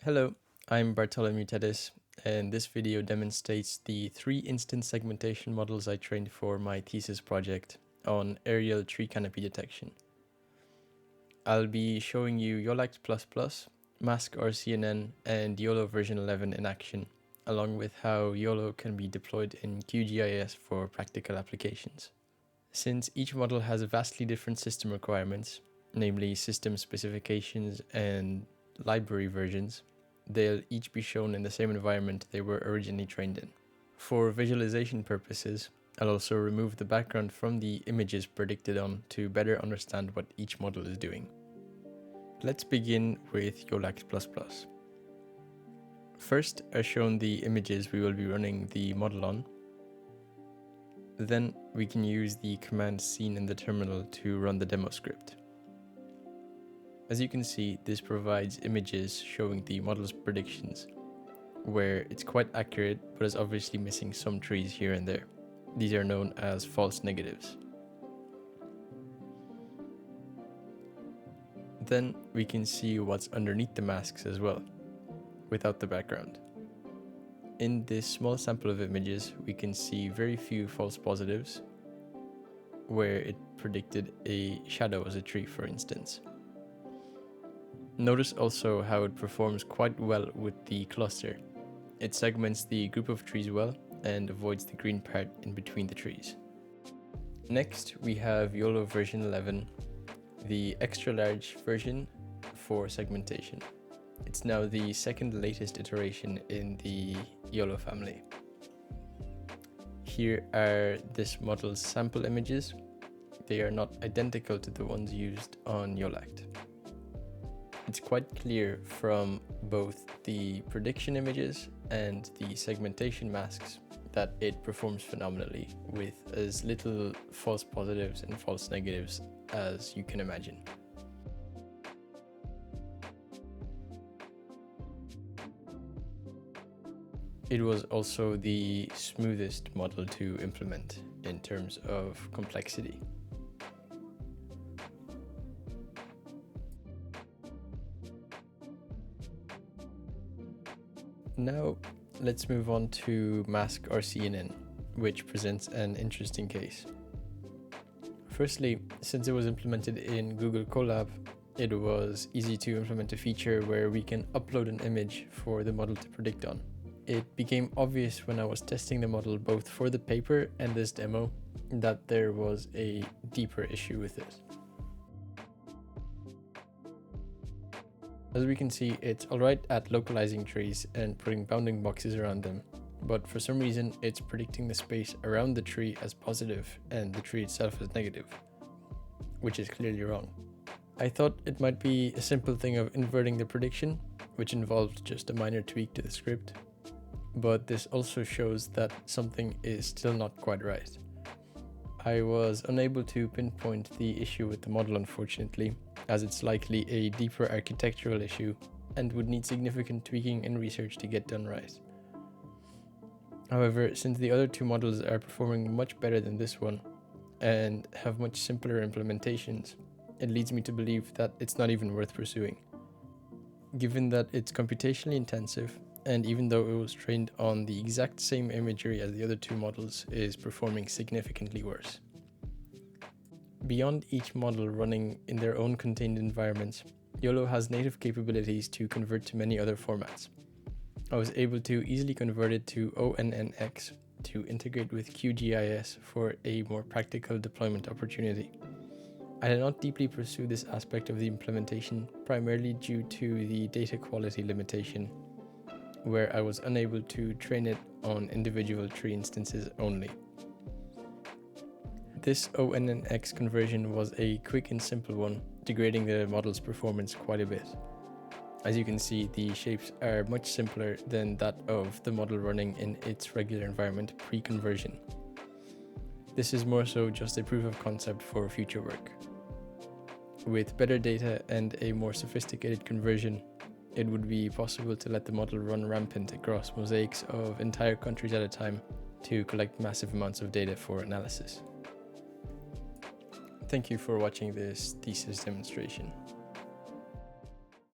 Hello, I'm Bartholomew Tedis, and this video demonstrates the 3 instance segmentation models I trained for my thesis project on aerial tree canopy detection. I'll be showing you YOLACT++, Mask RCNN, and YOLO version 11 in action, along with how YOLO can be deployed in QGIS for practical applications. Since each model has vastly different system requirements, namely system specifications and library versions, they'll each be shown in the same environment they were originally trained in. For visualization purposes, I'll also remove the background from the images predicted on to better understand what each model is doing. Let's begin with YOLACT++. First are shown the images we will be running the model on. Then we can use the command seen in the terminal to run the demo script. As you can see, this provides images showing the model's predictions, where it's quite accurate but is obviously missing some trees here and there. These are known as false negatives. Then we can see what's underneath the masks as well, without the background. In this small sample of images, we can see very few false positives, where it predicted a shadow as a tree, for instance. Notice also how it performs quite well with the cluster. It segments the group of trees well and avoids the green part in between the trees. Next, we have YOLO version 11, the extra large version for segmentation. It's now the second latest iteration in the YOLO family. Here are this model's sample images. They are not identical to the ones used on YOLACT. It's quite clear from both the prediction images and the segmentation masks that it performs phenomenally with as little false positives and false negatives as you can imagine. It was also the smoothest model to implement in terms of complexity. Now, let's move on to Mask RCNN, which presents an interesting case. Firstly, since it was implemented in Google Colab, it was easy to implement a feature where we can upload an image for the model to predict on. It became obvious when I was testing the model both for the paper and this demo that there was a deeper issue with it. As we can see, it's alright at localizing trees and putting bounding boxes around them, but for some reason it's predicting the space around the tree as positive and the tree itself as negative, which is clearly wrong. I thought it might be a simple thing of inverting the prediction, which involved just a minor tweak to the script, but this also shows that something is still not quite right. I was unable to pinpoint the issue with the model, unfortunately, as it's likely a deeper architectural issue and would need significant tweaking and research to get done right. However, since the other two models are performing much better than this one and have much simpler implementations, it leads me to believe that it's not even worth pursuing. Given that it's computationally intensive, and even though it was trained on the exact same imagery as the other two models, is performing significantly worse. Beyond each model running in their own contained environments, YOLO has native capabilities to convert to many other formats. I was able to easily convert it to ONNX to integrate with QGIS for a more practical deployment opportunity. I did not deeply pursue this aspect of the implementation, primarily due to the data quality limitation, where I was unable to train it on individual tree instances only. This ONNX conversion was a quick and simple one, degrading the model's performance quite a bit. As you can see, the shapes are much simpler than that of the model running in its regular environment pre-conversion. This is more so just a proof of concept for future work. With better data and a more sophisticated conversion, it would be possible to let the model run rampant across mosaics of entire countries at a time to collect massive amounts of data for analysis. Thank you for watching this thesis demonstration.